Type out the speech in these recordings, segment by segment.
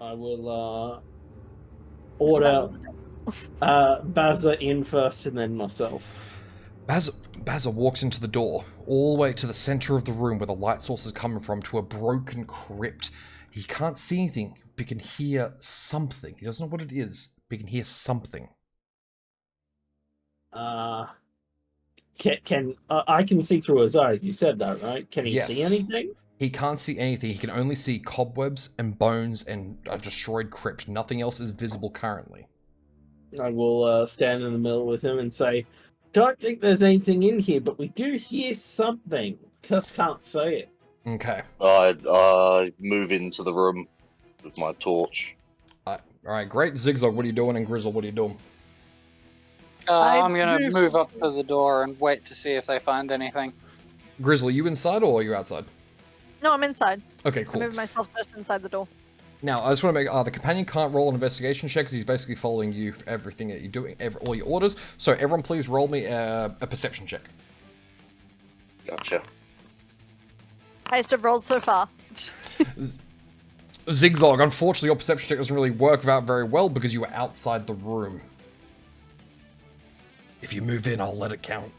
I will Basil. order Bazza in first and then myself. Bazza walks into the door, all the way to the center of the room where the light source is coming from, to a broken crypt. He can't see anything, but he can hear something. He doesn't know what it is, but he can hear something. Can I can see through his eyes? You said that, right? Can he see anything? He can't see anything. He can only see cobwebs and bones and a destroyed crypt. Nothing else is visible currently. I will stand in the middle with him and say, "Don't think there's anything in here, but we do hear something. Just can't see it." Okay. I move into the room with my torch. Alright, great. Zigzag, what are you doing? And Grizzle, what are you doing? I'm gonna move up to the door and wait to see if they find anything. Grizzle, are you inside or are you outside? No, I'm inside. Okay, cool. I moved myself just inside the door. Now, I just want to make the companion can't roll an investigation check because he's basically following you for everything that you're doing, all your orders. So everyone, please roll me a perception check. Gotcha. Highest I've rolled so far. Zigzag, unfortunately, your perception check doesn't really work out very well because you were outside the room. If you move in, I'll let it count.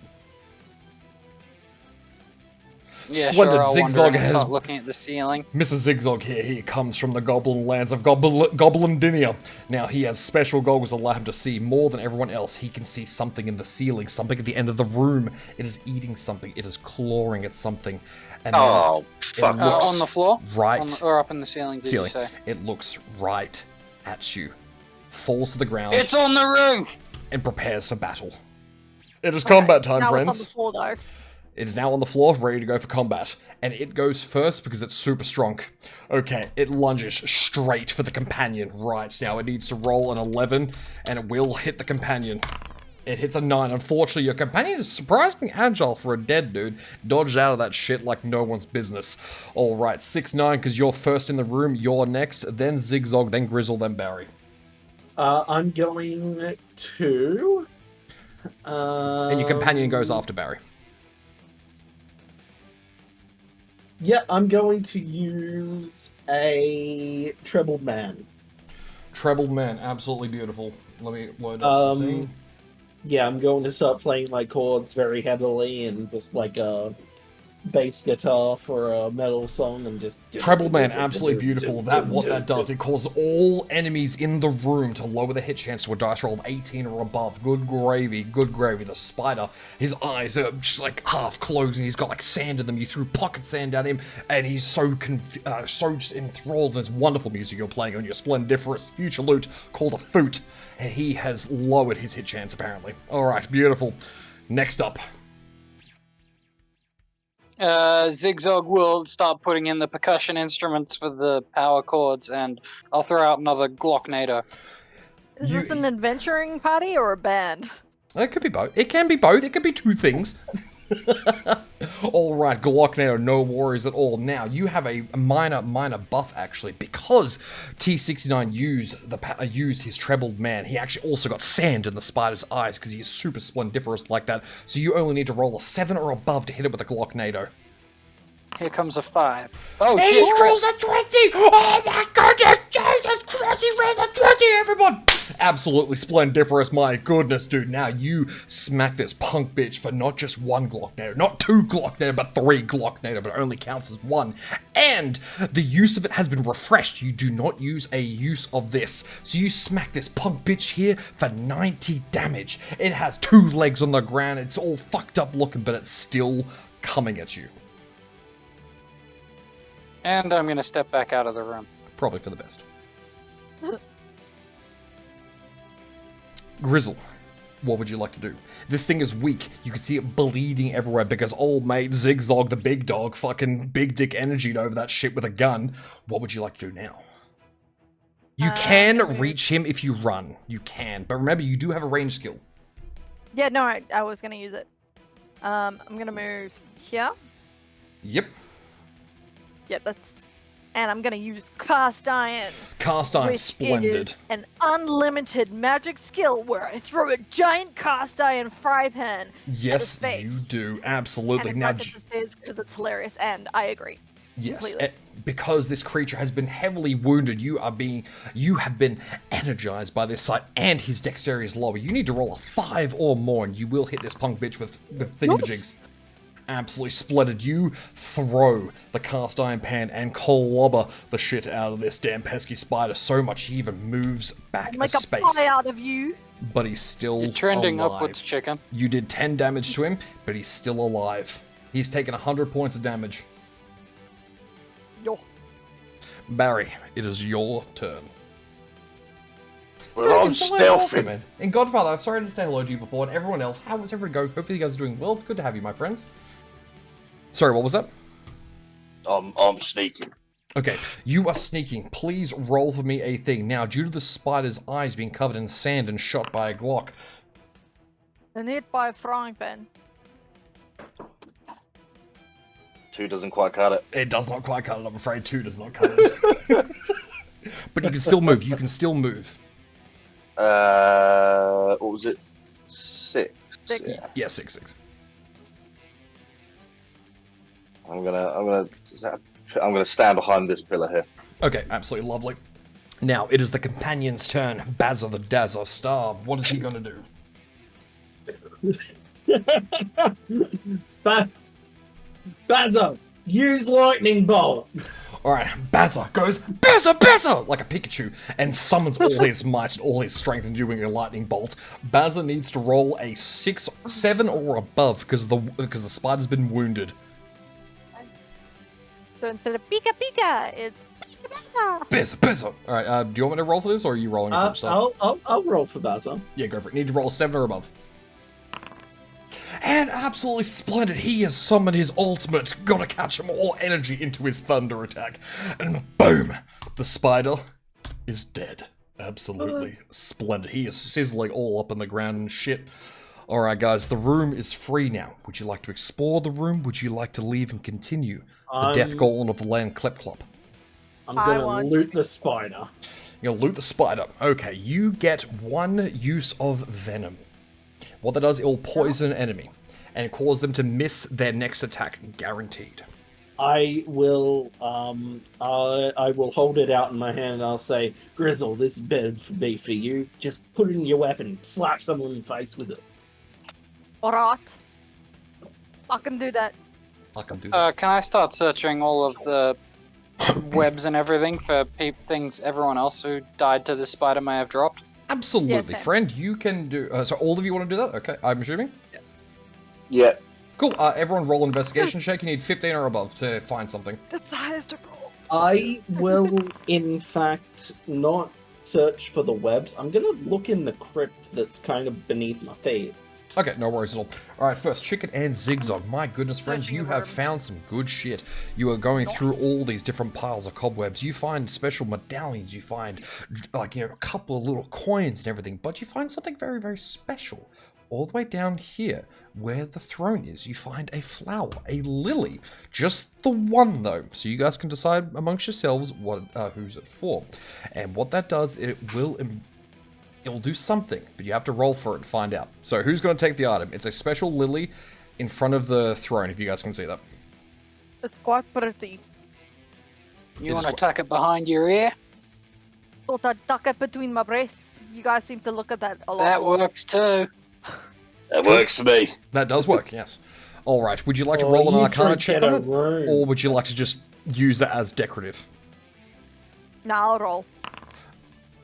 Yeah, Splendid. sure, I'll Zigzag wander and has start looking at the ceiling. Mr. Zigzag here. He comes from the goblin lands of Goblindinia. Now, he has special goggles that allow him to see more than everyone else. He can see something in the ceiling, something at the end of the room. It is eating something. It is clawing at something. And fuck. On the floor? Right. Or up in the ceiling, did you say? It looks right at you. Falls to the ground. It's on the roof! And prepares for battle. It is combat time, now friends. It's on the floor, though. It is now on the floor, ready to go for combat. And it goes first because it's super strong. Okay, it lunges straight for the companion right now. It needs to roll an 11, and it will hit the companion. It hits a 9. Unfortunately, your companion is surprisingly agile for a dead dude. Dodged out of that shit like no one's business. Alright, 6-9, because you're first in the room. You're next, then Zigzag, then Grizzle, then Barry. I'm going to... And your companion goes after Barry. Yeah, I'm going to use a Trebled Man. Trebled Man, absolutely beautiful. Let me load up the thing. Yeah, I'm going to start playing my chords very heavily and just like a bass guitar for a metal song and just... Trebled Man, absolutely beautiful. What that does, it causes all enemies in the room to lower the hit chance to a dice roll of 18 or above. Good gravy, good gravy. The spider, his eyes are just like half closed and he's got like sand in them. You threw pocket sand at him and he's so just enthralled in this wonderful music you're playing on your splendiferous future lute called a flute. And he has lowered his hit chance apparently. Alright, beautiful. Next up. Zigzag will start putting in the percussion instruments for the power chords, and I'll throw out another Glocknado. Is this an adventuring party or a band? It could be both. It can be both. It could be two things. Alright, Glocknado, no worries at all. Now, you have a minor buff, actually, because T69 used his Trebled Man. He actually also got sand in the spider's eyes, because he is super splendiferous like that, so you only need to roll a 7 or above to hit it with a Glocknado. Here comes a 5. Oh, and shit! he rolls a 20! Oh my goodness! Jesus Christ, he rolled a 20, everyone! Absolutely splendiferous, my goodness, dude. Now you smack this punk bitch for not just 1 Glocknado, not 2 Glocknado, but 3 Glocknado, but it only counts as 1. And the use of it has been refreshed. You do not use a use of this. So you smack this punk bitch here for 90 damage. It has 2 legs on the ground. It's all fucked up looking, but it's still coming at you. And I'm gonna step back out of the room. Probably for the best. Grizzle, what would you like to do? This thing is weak. You can see it bleeding everywhere because old mate Zigzag the big dog fucking big dick energied over that shit with a gun. What would you like to do now? You can reach him if you run. You can. But remember, you do have a range skill. Yeah, no, I was going to use it. I'm going to move here. Yep. Yep, that's... And I'm going to use Cast Iron. Cast Iron, which splendid. Is an unlimited magic skill where I throw a giant Cast Iron fry pan yes, at his face. You do. Absolutely. And Now, it says because it's hilarious, and I agree. Yes, Completely. because this creature has been heavily wounded, you have been energized by this sight, and his dexterity is lower. You need to roll a 5 or more, and you will hit this punk bitch with thingamajigs. Absolutely splendid. You throw the cast iron pan and clobber the shit out of this damn pesky spider so much he even moves back a Make a space. pie out of you. But he's still You're trending alive. upwards, chicken. You did 10 damage to him, but he's still alive. He's taken 100 points of damage. Yo. Barry, it is your turn. Well, I'm Second, hello, stealthy. man. And Godfather, I'm sorry to say hello to you before, and everyone else. How was everyone going? Hopefully you guys are doing well. It's good to have you, my friends. Sorry, what was that? I'm sneaking. Okay, you are sneaking. Please roll for me a thing. Now, due to the spider's eyes being covered in sand and shot by a Glock, And hit by a frying pan. 2 doesn't quite cut it. it does not quite cut it, I'm afraid. 2 does not cut it. But you can still move. You can still move. What was it? 6. 6. Yeah. Yeah, 6. I'm gonna stand behind this pillar here. Okay, absolutely lovely. Now, it is the companion's turn. Bazza the Dazza Star. What is he going to do? Bazzo, use lightning bolt. Alright, Bazza goes, Bazza, Bazza! Like a Pikachu, and summons all his might and all his strength in doing a lightning bolt. Bazza needs to roll a 6, 7 or above because the spider's been wounded. So instead of Pika Pika, it's Pizza Pizza. Bazza, Bazza! Alright, do you want me to roll for this, or are you rolling it first? I'll roll for Bazzo. Yeah, go for it. Need to roll a 7 or above. And absolutely splendid, he has summoned his ultimate. Gotta catch him all energy into his thunder attack. And boom! The spider is dead. Absolutely splendid. He is sizzling all up on the ground and shit. Alright guys, the room is free now. Would you like to explore the room? Would you like to leave and continue the death golem of the land Klepklop? I'm I gonna want loot to- the spider. You're gonna loot the spider. Okay, you get 1 use of venom. What that does, it will poison an enemy and cause them to miss their next attack, guaranteed. I will hold it out in my hand and I'll say, Grizzle, this is better for me for you. Just put it in your weapon, slap someone in the face with it. Alright. I can do that. I can do that. Can I start searching all of the webs and everything for things everyone else who died to the spider may have dropped? Absolutely, Yes, Sam. friend. You can do. So all of you want to do that? Okay, I'm assuming. Yeah. Cool. Everyone, roll an investigation check. You need 15 or above to find something. That's the highest roll. I will, in fact, not search for the webs. I'm gonna look in the crypt that's kind of beneath my feet. Okay, no worries at all. Alright, first, Chicken and Zigzag. My goodness, friends, Searching you a have room. found some good shit. You are going through Nice. all these different piles of cobwebs. You find special medallions. You find, like, a couple of little coins and everything. But you find something very, very special. All the way down here, where the throne is, you find a flower, a lily. Just the one, though. So you guys can decide amongst yourselves who's it for. And what that does, it will do something, but you have to roll for it and find out. So who's going to take the item? It's a special lily in front of the throne, if you guys can see that. It's quite pretty. It You is want to what- tuck it behind your ear? Thought I'd tuck it between my breasts. You guys seem to look at that a lot. That more. works too. That works for me. That does work, yes. Alright, would you like to Oh, roll an you arcana check forget on a it? room. Or would you like to just use it as decorative? Now I'll roll.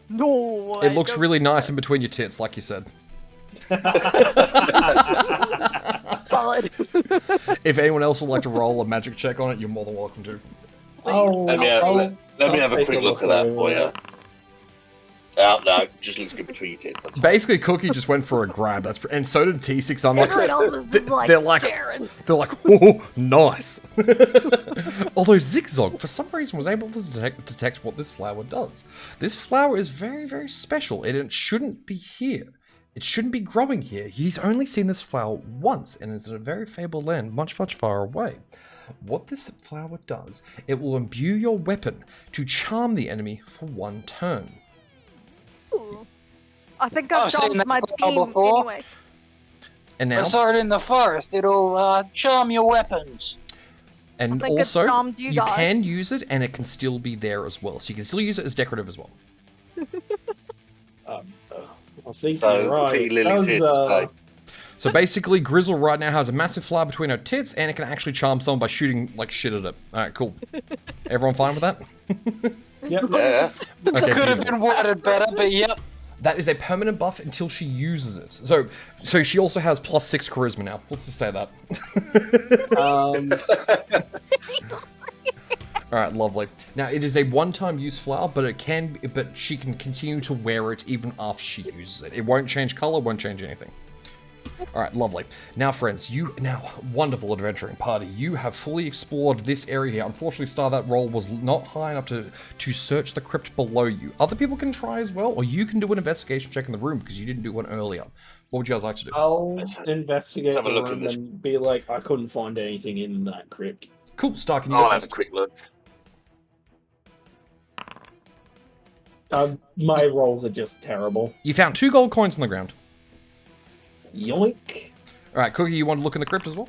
No. It looks really nice in between your tits, like you said. solid. If anyone else would like to roll a magic check on it, you're more than welcome to. Let me have a take quick look at that for you. Oh, no, just looks good between your tits. That's fine. Basically, Cookie just went for a grab. And so did T6. I'm like, Everyone else is they're like, staring. they're like, oh, nice. Although Zigzag, for some reason, was able to detect what this flower does. This flower is very, very special, and it shouldn't be here. It shouldn't be growing here. He's only seen this flower once, and it's in a very fabled land, much, much far away. What this flower does, it will imbue your weapon to charm the enemy for 1 turn. Ooh. I think I've I've seen done that my spell theme before. anyway. And I now, saw it in the forest. It'll charm your weapons. And think it's also, charmed you you guys. can use it, and it can still be there as well. So you can still use it as decorative as well. I think So, you're right. pretty Lily's here to stay. So basically, Grizzle right now has a massive flower between her tits, and it can actually charm someone by shooting like shit at it. All right, cool. Everyone fine with that? Yep. Yeah. Okay, Could have beautiful. been worded better, but yep. That is a permanent buff until she uses it. So she also has +6 charisma now. Let's just say that. All right, lovely. Now it is a one-time use flower, but she can continue to wear it even after she uses it. It won't change color, won't change anything. All right, lovely. Now, friends, wonderful adventuring party. You have fully explored this area here. Unfortunately, Star, that roll was not high enough to search the crypt below you. Other people can try as well, or you can do an investigation check in the room because you didn't do one earlier. What would you guys like to do? I'll investigate Let's have a the look in room this. and be like, I couldn't find anything in that crypt. Cool, Star, can you I'll go have a first? quick look. My rolls are just terrible. You found 2 gold coins on the ground. Yoink. All right, Cookie, you want to look in the crypt as well?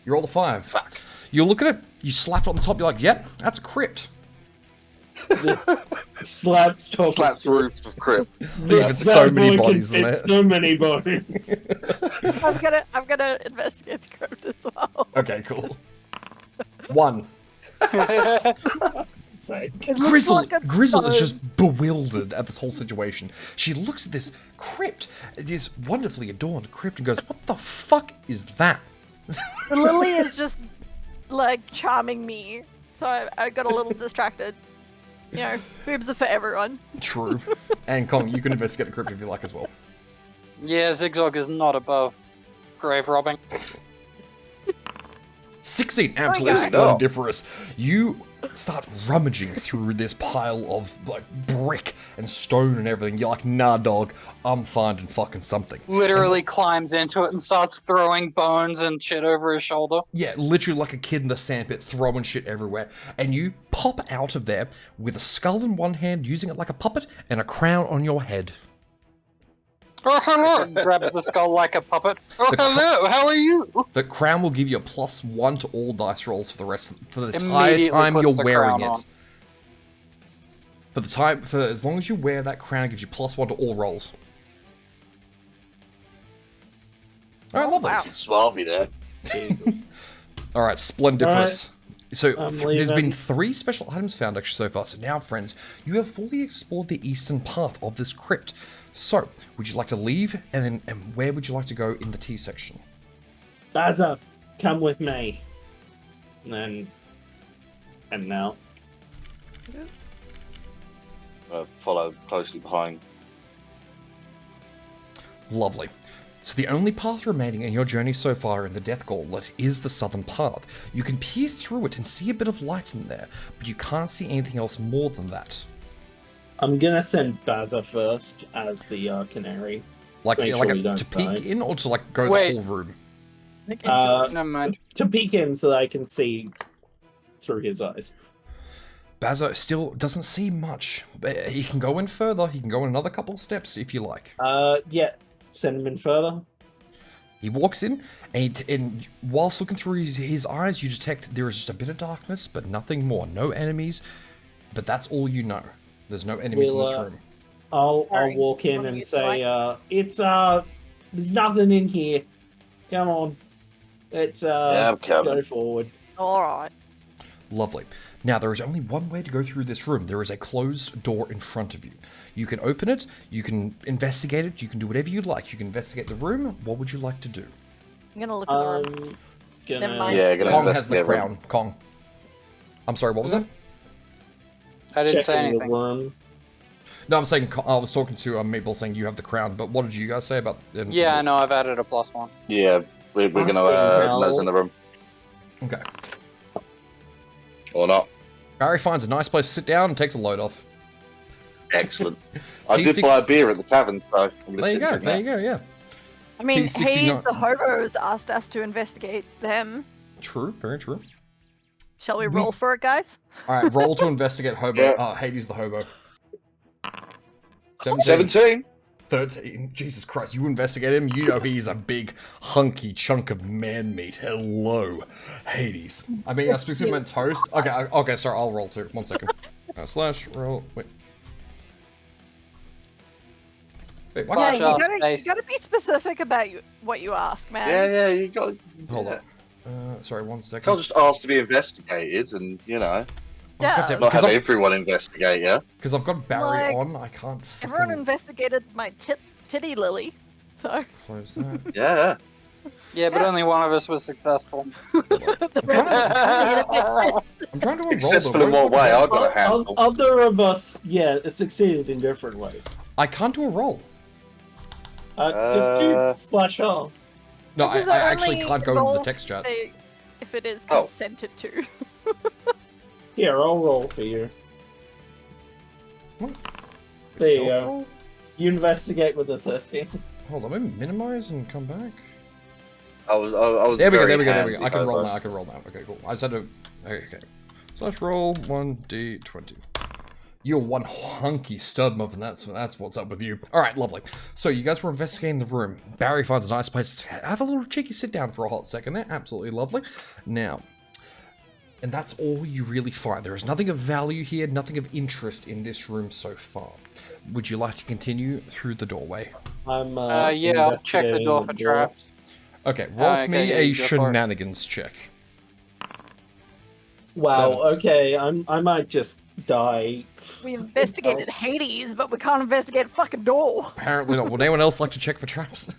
You roll a 5. Fuck. You look at it, you slap it on the top, you're like, yep, that's a crypt. Slaps top. Flat roofs of crypt. There's so many bodies in there. So many bones. I'm gonna investigate the crypt as well. Okay, cool. 1. Say. It looks Grizzle, like a Grizzle is stone. just bewildered at this whole situation. She looks at this crypt, this wonderfully adorned crypt, and goes, "What the fuck is that?" Lily is just like charming me, so I got a little distracted. You know, boobs are for everyone. True. And Kong, you can investigate the crypt if you like as well. Yeah, Zigzag is not above grave robbing. 16, absolutely God. splendiferous. You start rummaging through this pile of like brick and stone and everything. You're like, nah, dog, I'm finding fucking something. Literally climbs into it and starts throwing bones and shit over his shoulder. Yeah, literally like a kid in the sandpit throwing shit everywhere. And you pop out of there with a skull in one hand, using it like a puppet, and a crown on your head. Oh, hello! Grabs the skull like a puppet. Oh, The cr- hello! How are you? The crown will give you a +1 to all dice rolls for the entire Immediately time puts you're the wearing crown it. on. For as long as you wear that crown, it gives you +1 to all rolls. Alright, lovely. Wow. Swarthy there. Jesus. Alright, splendiferous. So, I'm there's been leaving. 3 special items found actually so far. So now, friends, you have fully explored the eastern path of this crypt. So, would you like to leave, and where would you like to go in the T section? Bazza, come with me. And now. Follow closely behind. Lovely. So the only path remaining in your journey so far in the Death Gauntlet is the southern path. You can peer through it and see a bit of light in there, but you can't see anything else more than that. I'm gonna send Bazza first as the canary. Like, Make like sure we don't to peek die. in, or to like go Wait. the whole room. Never mind. To peek in so that I can see through his eyes. Bazzo still doesn't see much, but he can go in further. He can go in another couple of steps if you like. Yeah. Send him in further. He walks in, and whilst looking through his eyes, you detect there is just a bit of darkness, but nothing more. No enemies, but that's all you know. There's no enemies in this room. I'll Alright, walk in what do and you say, there's nothing in here. Come on. Let's Yeah, I'm coming. go forward. All right. Lovely. Now, there is only one way to go through this room. There is a closed door in front of you. You can open it, you can investigate it, you can do whatever you'd like. You can investigate the room. What would you like to do? I'm gonna look at the room. Never mind. Yeah, gonna Kong has the investigate crown. Kong. I'm sorry, what was that? I didn't say checking the anything. room. No, I'm saying, I was talking to Meatball saying you have the crown, but what did you guys say about... Yeah, I know. I've added a +1. Yeah, we're gonna Hell. let us in the room. Okay. Or not. Barry finds a nice place to sit down and takes a load off. Excellent. I did T6 buy a beer at the tavern, so I'm gonna There you sit go, and drink there you that. go, yeah. I mean, T69 Hades the hobos asked us to investigate them. True, very true. Shall we roll for it, guys? Alright, roll to investigate Hobo. Yeah. Hades the Hobo. 17. 13. Jesus Christ, you investigate him, you know he's a big, hunky chunk of man meat. Hello, Hades. I mean, I specifically meant toast. Okay, sorry, I'll roll too. 1 second. Slash roll. Wait, why Yeah, can't you gotta be specific about what you ask, man. Yeah, you got. Hold on. Sorry, 1 second. Can't just ask to be investigated, and Yeah. not have everyone investigate. Yeah. Because I've got Barry Like, on, I can't Everyone fucking investigated my titty lily, so close that. Yeah. Yeah, but Yeah. only one of us was successful. the rest just really ineffective. I'm trying to enroll Successful though. in what way? I've got a O- handful. Other of us, yeah, succeeded in different ways. I can't do a roll. Just do slash R. No, Because I it actually only can't go into the rolls text chat. if it is Oh. consented to. Here, I'll roll for you. There you go. Self-roll? You investigate with a 13. Hold on, maybe minimize and come back. I was. There we go, very there we go, there we handsy, go. I can though, roll but- now, I can roll now. Okay, cool. I just had to... Okay. So let's roll 1d20. You're one hunky stud muffin, that's what's up with you. Alright, lovely. So you guys were investigating the room. Barry finds a nice place to have a little cheeky sit down for a hot second there. Absolutely lovely. Now, and that's all you really find. There is nothing of value here, nothing of interest in this room so far. Would you like to continue through the doorway? I'm, Yeah, I'll check the door for investigating traps. Okay, roll for me okay, yeah, a you go for it. shenanigans check. Wow, 7. okay, I might just die. We investigated Hades, but we can't investigate a fucking door. Apparently not. Would anyone else like to check for traps?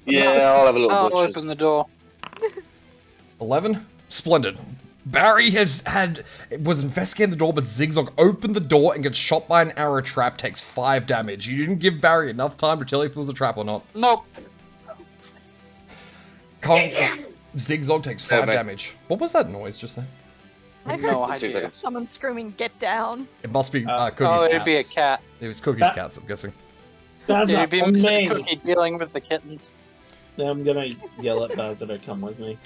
Yeah, I'll have a little I'll butcher's. open the door. 11? Splendid. Barry was investigating the door, but Zigzag opened the door and gets shot by an arrow trap, takes 5 damage. You didn't give Barry enough time to tell if it was a trap or not. Nope. Zigzag takes 5 mate. damage. What was that noise just then? I No heard 2 idea. seconds. someone screaming, "Get down!" It must be Oh, Cookie's it'd cats. be a cat. It was Cookie's That- cats, I'm guessing. That's It'd up be to Mrs. me. Cookie dealing with the kittens. Now I'm gonna yell at Bazza to come with me.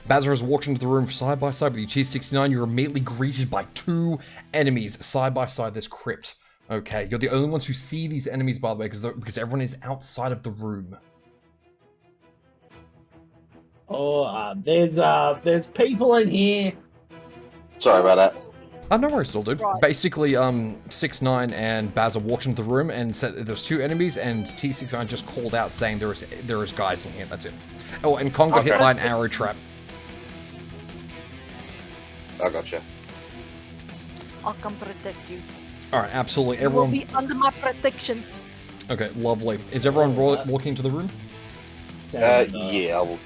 Bazza has walked into the room side by side with you. T69, you're immediately greeted by 2 enemies side by side this crypt. Okay, you're the only ones who see these enemies, by the way, because everyone is outside of the room. Oh, there's people in here. Sorry about that. No worries, still, dude. Right. Basically, 6ix9ine and Bazza walked into the room and said there's 2 enemies, and T69 just called out saying there is guys in here. That's it. Oh, and Kong got hit Okay. by an arrow trap. I gotcha. I'll come protect you. All right, absolutely. You will Everyone. be under my protection. Okay, lovely. Is everyone walking to the room? Sounds, Yeah, I will.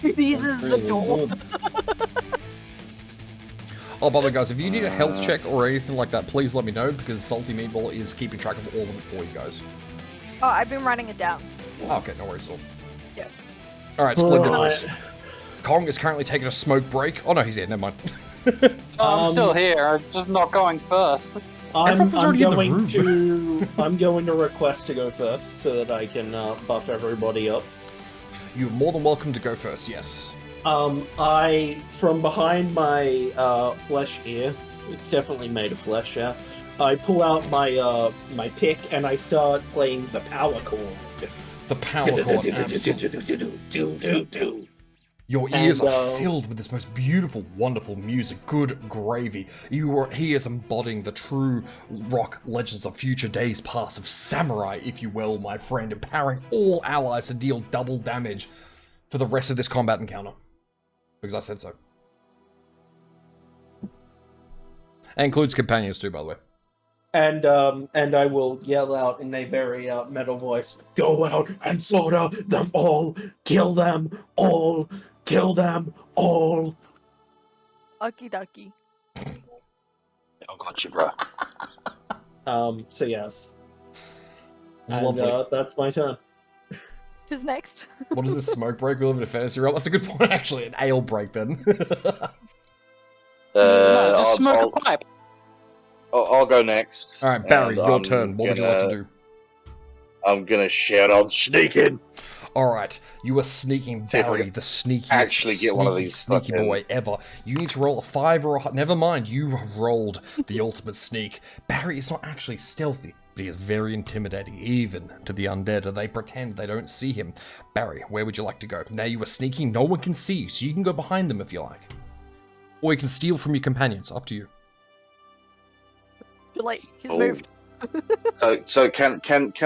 This is the door. Oh, by the way, guys, if you need a health check or anything like that, please let me know, because Salty Meatball is keeping track of all of it for you guys. Oh, I've been writing it down. Oh, okay, no worries at all. Yeah. All right, split Alright. difference. Kong is currently taking a smoke break. Oh no, he's here. Never mind. Oh, I'm Um, still here. I'm just not going first. Everyone was already in the I'm going to request to go first so that I can buff everybody up. You're more than welcome to go first. Yes. I from behind my flesh ear, it's definitely made of flesh. Yeah, I pull out my my pick and I start playing the power chord. The power chord. Absolutely. Your ears And, are filled with this most beautiful, wonderful music. Good gravy. He is embodying the true rock legends of future days past, of samurai, if you will, my friend, empowering all allies to deal double damage for the rest of this combat encounter. Because I said so. That includes companions too, by the way. And I will yell out in a very metal voice, "Go out and slaughter them all! Kill them all! Kill them all!" Okie dokie. I got you, bro. So yes. And Lovely. that's my turn. Who's next? What is this smoke break? We live in a fantasy realm. That's a good point, actually. An ale break, then. No, just smoke a pipe. I'll go next. All right, Barry, and your I'm turn. What would you like to do? I'm gonna shout on sneaking. All right, you are sneaking, See if I Barry, can the sneakiest, actually get one of these sneaky fucking- boy ever. You need to roll a 5 or a... Never mind, you rolled the ultimate sneak. Barry is not actually stealthy, but he is very intimidating, even to the undead, and they pretend they don't see him. Barry, where would you like to go? Now you are sneaking, no one can see you, so you can go behind them if you like. Or you can steal from your companions, up to you. Too late. He's Oh. moved. So can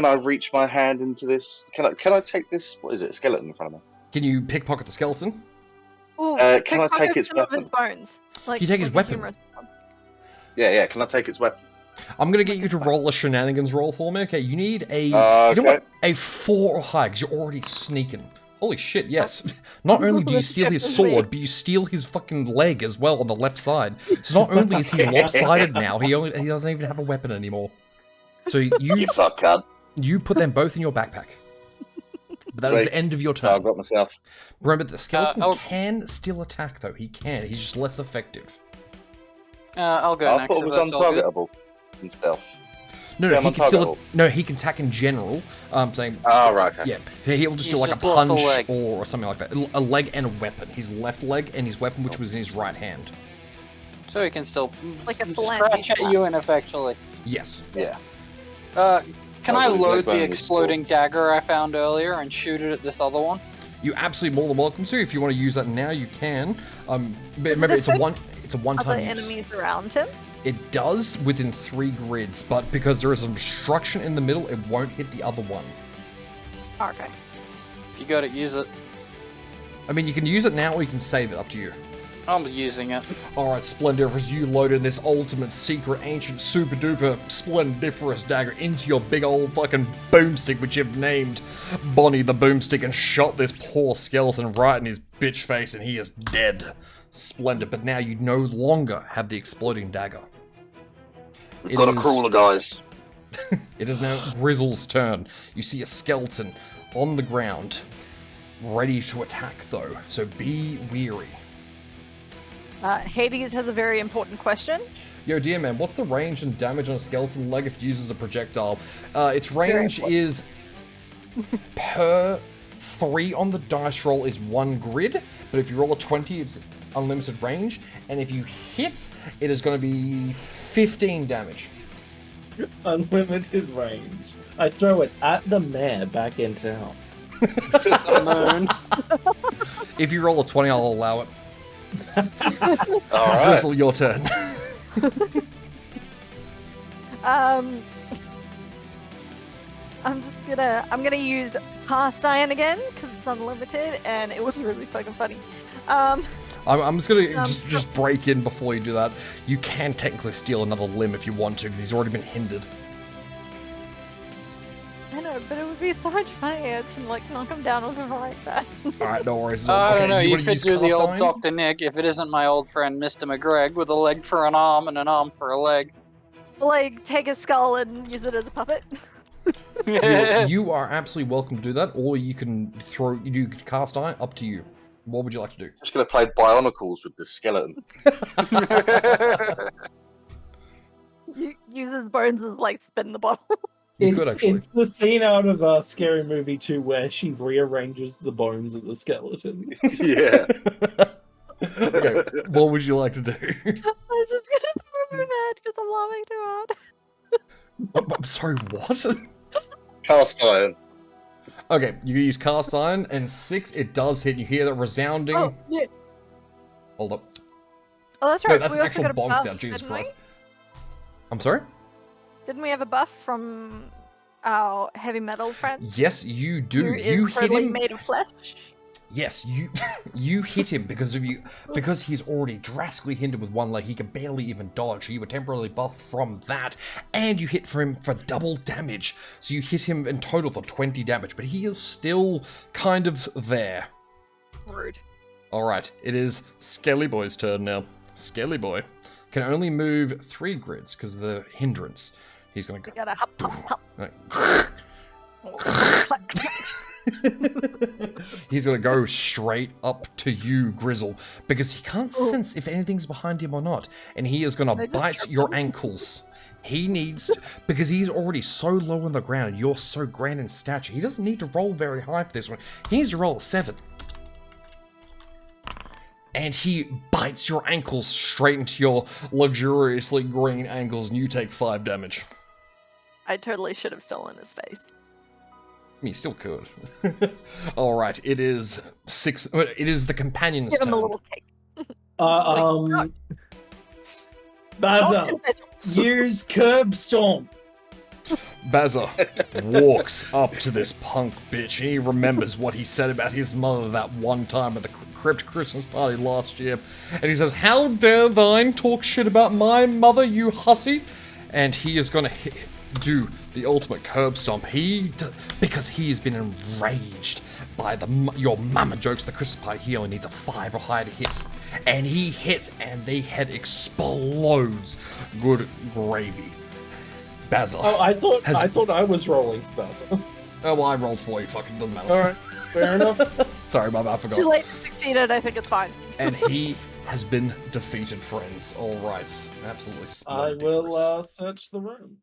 I reach my hand into this? Can I take this? What is it? A skeleton in front of me? Can you pickpocket the skeleton? Ooh, Can I take its some of weapon? his bones? Like, You take his with the weapon? humerus on. Yeah. Can I take its weapon? I'm gonna get you to roll a shenanigans roll for me. Okay, you need a you know Okay. what? A 4 or higher, because you're already sneaking. Holy shit, yes. Not only do you steal his sword, but you steal his fucking leg as well on the left side. So not only is he lopsided now, he doesn't even have a weapon anymore. So You fuck cunt. you put them both in your backpack. But that is Sweet. the end of your So I've turn. got myself. Remember, the skeleton I'll- can still attack, though. He can. He's just less effective. I'll go I next. thought it if was that's all good. untargetable and stealth. No, Yeah, he I'm can still. untargetable. No, he can attack in general. Saying Oh, right. Okay. yeah, he'll just do He's like a just lost a punch leg. or something like that. A leg and a weapon. His left leg and his weapon, which was in his right hand. So he can still Like a scratch phalange at you ineffectually. Yes. Yeah. Can Oh, I but his load leg bone the is exploding dagger I found earlier and shoot it at this other one? You absolutely more than welcome to. If you want to use that now, you can. But Does remember, it it's a affect one-time Other use. enemies around him? It does within 3 grids, but because there is an obstruction in the middle, it won't hit the other one. Okay. If you got it, use it. I mean, you can use it now or you can save it. Up to you. I'm using it. Alright, Splendiferous, you loaded this ultimate secret ancient super duper splendiferous dagger into your big old fucking boomstick, which you've named Bonnie the Boomstick, and shot this poor skeleton right in his bitch face, and he is dead. Splendid, but now you no longer have the exploding dagger. We've got a crawler, guys. It is now Grizzle's turn. You see a skeleton on the ground, ready to attack though, so be weary. Hades has a very important question. Yo, dear man, what's the range and damage on a skeleton leg if it uses a projectile? Its very range important. is per 3 on the dice roll is 1 grid, but if you roll a 20, it's unlimited range, and if you hit, it is going to be 15 damage. Unlimited range. I throw it at the mayor back in town. Moon. If you roll a 20, I'll allow it. All right. Grizzle, your turn. I'm gonna use cast iron again because it's unlimited and it was really fucking funny. I'm just gonna Um, just break in before you do that. You can technically steal another limb if you want to, because he's already been hindered. I know, but it would be so much funnier to like knock him down with a like that. Alright, no worries. I don't know, you wanna could use do the cast old iron? Dr. Nick if it isn't my old friend Mr. McGreg with a leg for an arm and an arm for a leg. Like take a skull and use it as a puppet. You are absolutely welcome to do that, or you can you could cast iron, up to you. What would you like to do? Just gonna play Bionicles with this skeleton. Use his bones as like spin the bottle. You could actually. It's the scene out of Scary Movie 2 where she rearranges the bones of the skeleton. Yeah. Okay, what would you like to do? I was just gonna throw my head because I'm laughing too hard. I'm sorry, what? Cast iron. Okay, you can use cast iron, and 6, it does hit. You hear that resounding. Oh yeah. Hold up. Oh, that's No, right. that's we an also actual got a bonk buff, sound, Jesus didn't we? Christ. I'm sorry? Didn't we have a buff from our heavy metal friend? Yes, you do. Who You is hit totally him. made of flesh. Yes, you hit him because he's already drastically hindered with one leg. He can barely even dodge. So you were temporarily buffed from that, and you hit for him for double damage. So you hit him in total for 20 damage, but he is still kind of there. Rude. All right, it is Skelly Boy's turn now. Skelly Boy can only move 3 grids because of the hindrance. He's gonna go. We gotta hop, hop, hop. Like, Clack, clack. He's gonna go straight up to you, Grizzle, because he can't sense if anything's behind him or not, and he is gonna I just bite tripped your him. ankles. He needs because he's already so low on the ground, and you're so grand in stature. He doesn't need to roll very high for this one. He needs to roll a 7. And he bites your ankles straight into your luxuriously green ankles, and you take 5 damage. I totally should have stolen his face. You still could. All right, it is the companion's Give him a turn. little cake. Baza, Confessions. use Curb Stomp. Baza walks up to this punk bitch and he remembers what he said about his mother that one time at the Crypt Christmas party last year. And he says, "How dare thine talk shit about my mother, you hussy?" And he is gonna do the ultimate curb stomp. Because he has been enraged by your mama jokes at the Christmas party. He only needs a 5 or higher to hit. And he hits and the head explodes. Good gravy. Baza. Oh, I thought Has- I thought I was rolling for Baza. Oh, well, I rolled for you. Fucking doesn't matter. All right, fair enough. Sorry, my bad, I forgot. Too late to succeeded. I think it's fine. And he has been defeated, friends. All right, absolutely. I splendiferous. will search the room.